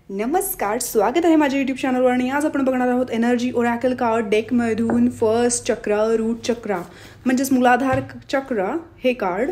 नमस्कार, स्वागत आहे माझ्या यूट्यूब चॅनलवर. आणि आज आपण बघणार आहोत एनर्जी ओरॅकल कार्ड डेकमधून फर्स्ट चक्र, रूट चक्र म्हणजेच मूलाधार चक्र हे कार्ड.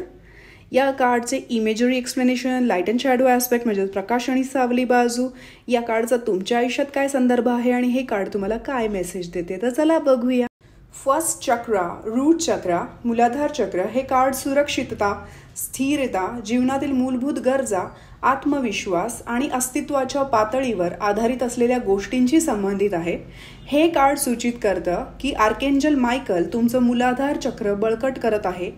या कार्डचे imagery explanation, light and shadow aspect म्हणजेच प्रकाश आणि सावली बाजू, या कार्डचा तुमच्या आयुष्यात काय संदर्भ आहे आणि हे कार्ड तुम्हाला काय मेसेज देते, तर चला बघूया. फर्स्ट चक्र, रूट चक्र, मूलाधार चक्र हे कार्ड सुरक्षितता, स्थिरता, जीवनातील मूलभूत गरजा, आत्मविश्वास आणि अस्तित्वाच्या पातळीवर आधारित असलेल्या गोष्टींशी संबंधित आहे. हे कार्ड सूचित करतं की आर्केंजल मायकल तुमचं मूलाधार चक्र बळकट करत आहे.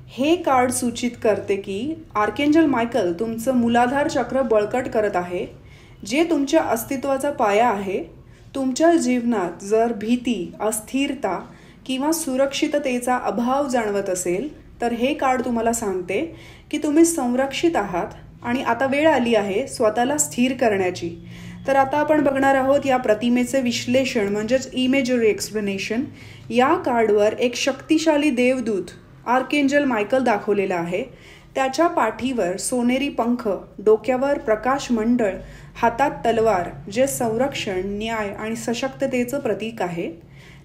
हे कार्ड सूचित करते की आर्केंजल मायकल तुमचं मूलाधार चक्र बळकट करत आहे, जे तुमच्या अस्तित्वाचा पाया आहे. तुमच्या जीवनात जर भीती, अस्थिरता किंवा सुरक्षिततेचा अभाव जाणवत असेल तर हे कार्ड तुम्हाला सांगते की तुम्ही संरक्षित आहात आणि आता वेळ आली आहे स्वतःला स्थिर करण्याची. तर आता आपण बघणार आहोत या प्रतिमेचे विश्लेषण म्हणजेच इमेजरी एक्सप्लेनेशन. या कार्डवर एक शक्तिशाली देवदूत आर्केंजल मायकल दाखवलेला आहे. त्याच्या पाठीवर सोनेरी पंख, डोक्यावर प्रकाश मंडळ, हातात तलवार, जे संरक्षण, न्याय आणि सशक्ततेचं प्रतीक आहे.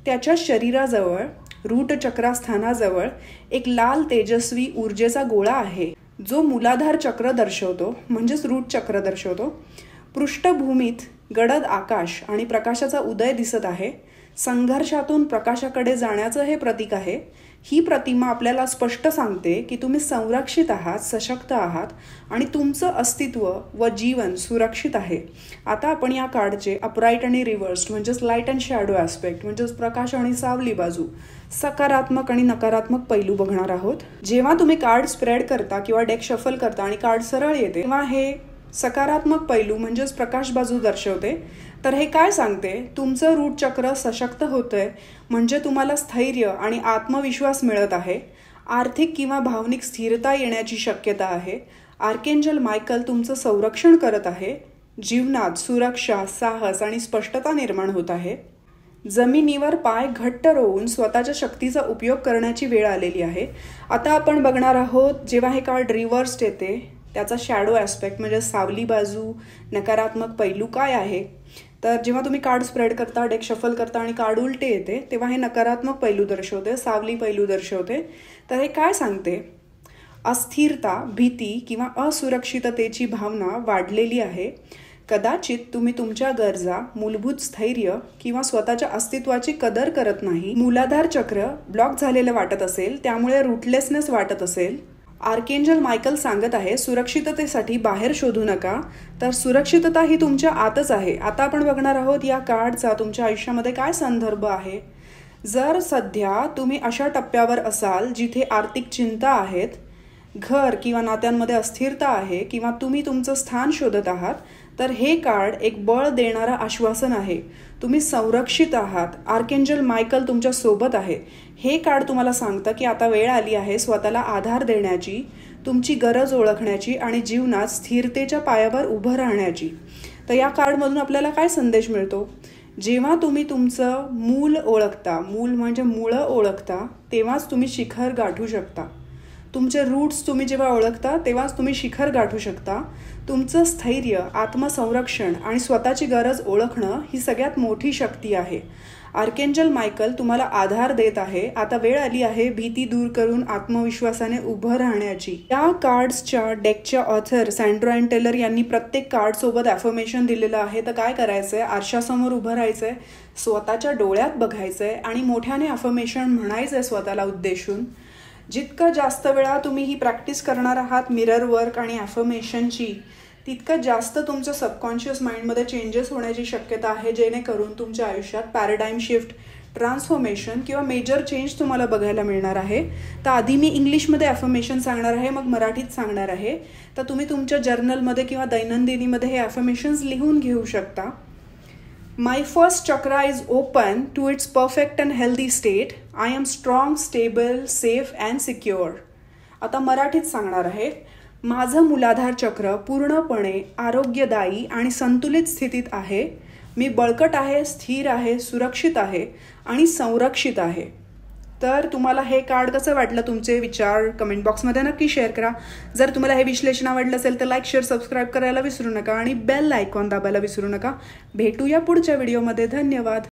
त्याच्या शरीराजवळ रूट चक्रास्थानाजवळ एक लाल तेजस्वी ऊर्जेचा गोळा आहे, जो मूलाधार चक्र दर्शवतो म्हणजेच रूट चक्र दर्शवतो. पृष्ठभूमीत गडद आकाश आणि प्रकाशाचा उदय दिसत आहे. संघर्षातून प्रकाशाकडे जाण्याचं हे प्रतीक आहे. ही प्रतिमा आपल्याला स्पष्ट सांगते की तुम्ही संरक्षित आहात, सशक्त आहात आणि तुमचं अस्तित्व व जीवन सुरक्षित आहे. आता आपण या कार्डचे अपराईट आणि रिव्हर्स्ड म्हणजेच लाईट अँड शॅडो ॲस्पेक्ट म्हणजेच प्रकाश आणि सावली बाजू, सकारात्मक आणि नकारात्मक पैलू बघणार आहोत. जेव्हा तुम्ही कार्ड स्प्रेड करता किंवा डेक शफल करता आणि कार्ड सरळ येते तेव्हा हे सकारात्मक पैलू म्हणजेच प्रकाश बाजू दर्शवते. तर हे काय सांगते? तुमचं रूट चक्र सशक्त होतंय, म्हणजे तुम्हाला स्थैर्य आणि आत्मविश्वास मिळत आहे. आर्थिक किंवा भावनिक स्थिरता येण्याची शक्यता आहे. आर्केंजल मायकल तुमचं संरक्षण करत आहे. जीवनात सुरक्षा, साहस आणि स्पष्टता निर्माण होत आहे. जमिनीवर पाय घट्ट रोवून स्वतःच्या शक्तीचा उपयोग करण्याची वेळ आलेली आहे. आता आपण बघणार आहोत जेव्हा हे कार्ड रिव्हर्स्ड येते त्याचा शॅडो ॲस्पेक्ट म्हणजे सावली बाजू, नकारात्मक पैलू काय आहे. तर जेव्हा तुम्ही कार्ड स्प्रेड करता, डेक शफल करता आणि कार्ड उलटे येते तेव्हा हे नकारात्मक पैलू दर्शवते, सावली पैलू दर्शवते. तर हे काय सांगते? अस्थिरता, भीती किंवा असुरक्षिततेची भावना वाढलेली आहे. कदाचित तुम्ही तुमच्या गरजा, मूलभूत स्थैर्य किंवा स्वतःच्या अस्तित्वाची कदर करत नाही. मूलाधार चक्र ब्लॉक झालेलं वाटत असेल, त्यामुळे रूटलेसनेस वाटत असेल. आर्केंजल मायकल सांगत आहे सुरक्षिततेसाठी बाहेर शोधू नका, तर सुरक्षितता ही तुमच्या आतच आहे. आता आपण बघणार आहोत या कार्डचा तुमच्या आयुष्यामध्ये काय संदर्भ आहे. जर सध्या तुम्ही अशा टप्प्यावर असाल जिथे आर्थिक चिंता आहेत, घर किंवा नात्यांमध्ये अस्थिरता आहे किंवा तुम्ही तुमचं स्थान शोधत आहात, तर हे कार्ड एक बळ देणारं आश्वासन आहे. तुम्ही संरक्षित आहात. आर्केंजल मायकल तुमच्या सोबत आहे. हे कार्ड तुम्हाला सांगतं की आता वेळ आली आहे स्वतःला आधार देण्याची, तुमची गरज ओळखण्याची आणि जीवनात स्थिरतेच्या पायावर उभं राहण्याची. तर या कार्डमधून आपल्याला काय संदेश मिळतो? जेव्हा तुम्ही तुमचं मूल ओळखता, मूल म्हणजे मुळं ओळखता, तेव्हाच तुम्ही शिखर गाठू शकता. तुमचे रूट्स तुम्ही जेव्हा ओळखता तेव्हाच तुम्ही शिखर गाठू शकता. तुमचं स्थैर्य, आत्मसंरक्षण आणि स्वतःची गरज ओळखणं ही सगळ्यात मोठी शक्ती आहे. आर्केंजल मायकल तुम्हाला आधार देत आहे. आता वेळ आली आहे भीती दूर करून आत्मविश्वासाने उभं राहण्याची. या कार्ड्सच्या डेकच्या ऑथर सँड्रा अँड टेलर यांनी प्रत्येक कार्डसोबत ॲफर्मेशन दिलेलं आहे. तर काय करायचं आहे? आरशासमोर उभं राहायचं आहे, स्वतःच्या डोळ्यात बघायचं आहे आणि मोठ्याने ॲफर्मेशन म्हणायचं आहे स्वतःला उद्देशून. जितकं जास्त वेळा तुम्ही ही प्रॅक्टिस करणार आहात मिरर वर्क आणि ॲफर्मेशनची, तितकं जास्त तुमच्या सबकॉन्शियस माइंडमध्ये चेंजेस होण्याची शक्यता आहे, जेणेकरून तुमच्या आयुष्यात पॅराडाईम शिफ्ट, ट्रान्सफॉर्मेशन किंवा मेजर चेंज तुम्हाला बघायला मिळणार आहे. तर आधी मी इंग्लिशमध्ये ॲफर्मेशन सांगणार आहे, मग मराठीत सांगणार आहे. तर तुम्ही तुमच्या जर्नलमध्ये किंवा दैनंदिनीमध्ये हे ॲफर्मेशन्स लिहून घेऊ शकता. My first chakra is open to its perfect and healthy state. I am strong, stable, safe and secure. आता मराठीत सांगणार आहे. माझं मूलाधार चक्र पूर्णपणे आरोग्यदायी आणि संतुलित स्थितीत आहे. मी बळकट आहे, स्थिर आहे, सुरक्षित आहे आणि संरक्षित आहे. तर तुम्हाला हे कार्ड कसं वाटलं, तुमचे विचार कमेंट बॉक्समध्ये नक्की शेअर करा. जर तुम्हाला हे विश्लेषण आवडलं असेल तर लाईक, शेअर, सबस्क्राईब करायला विसरू नका आणि बेल आयकॉन दाबायला विसरू नका. भेटूया पुढच्या व्हिडिओमध्ये. धन्यवाद.